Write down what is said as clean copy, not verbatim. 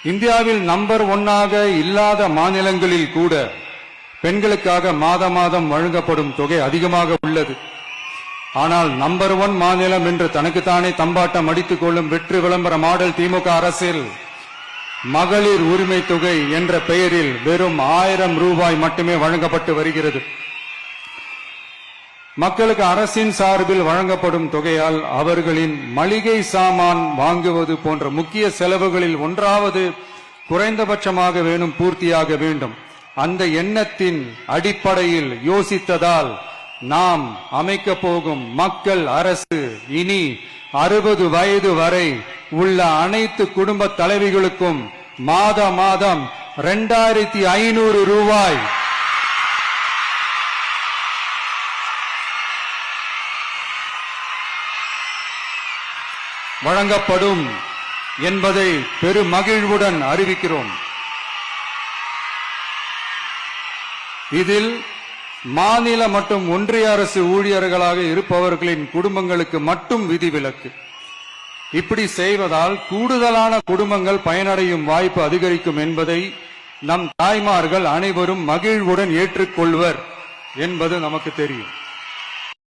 இந்தியாவில் நம்பர் 1 இல்லாத மாநிலங்களில் கூட பெண்களுக்காக மாதம் வழங்கப்படும் தொகை அதிகமாக உள்ளது. ஆனால் நம்பர் 1 மாநிலம் என்று தனக்குத்தானே தம்பாட்டம் அடித்துக் கொள்ளும் வெற்றி விளம்பர மாடல் திமுக அரசில் மகளிர் உரிமை தொகை என்ற பெயரில் வெறும் 1000 ரூபாய் மட்டுமே வழங்கப்பட்டு வருகிறது. மக்களுக்கு அரசின் சார்பில் வழங்கப்படும் தொகையால் அவர்களின் மளிகை சாமான் வாங்குவது போன்ற முக்கிய செலவுகளில் ஒன்றாவது குறைந்தபட்சமாக வேணும் பூர்த்தியாக வேண்டும். அந்த எண்ணத்தின் அடிப்படையில் யோசித்ததால் நாம் அமைக்க போகும் மக்கள் அரசு இனி 60 வயது வரை உள்ள அனைத்து குடும்ப தலைவிகளுக்கும் மாதம் 2500 ரூபாய் வழங்கப்படும் என்பதை பெருமகிழ்வுடன் அறிவிக்கிறோம். இதில் மாநில மற்றும் ஒன்றிய அரசு ஊழியர்களாக இருப்பவர்களின் குடும்பங்களுக்கு மட்டும் விதிவிலக்கு. இப்படி செய்வதால் கூடுதலான குடும்பங்கள் பயனடையும் வாய்ப்பு அதிகரிக்கும் என்பதை நம் தாய்மார்கள் அனைவரும் மகிழ்வுடன் ஏற்றுக்கொள்வர் என்பது நமக்கு தெரியும்.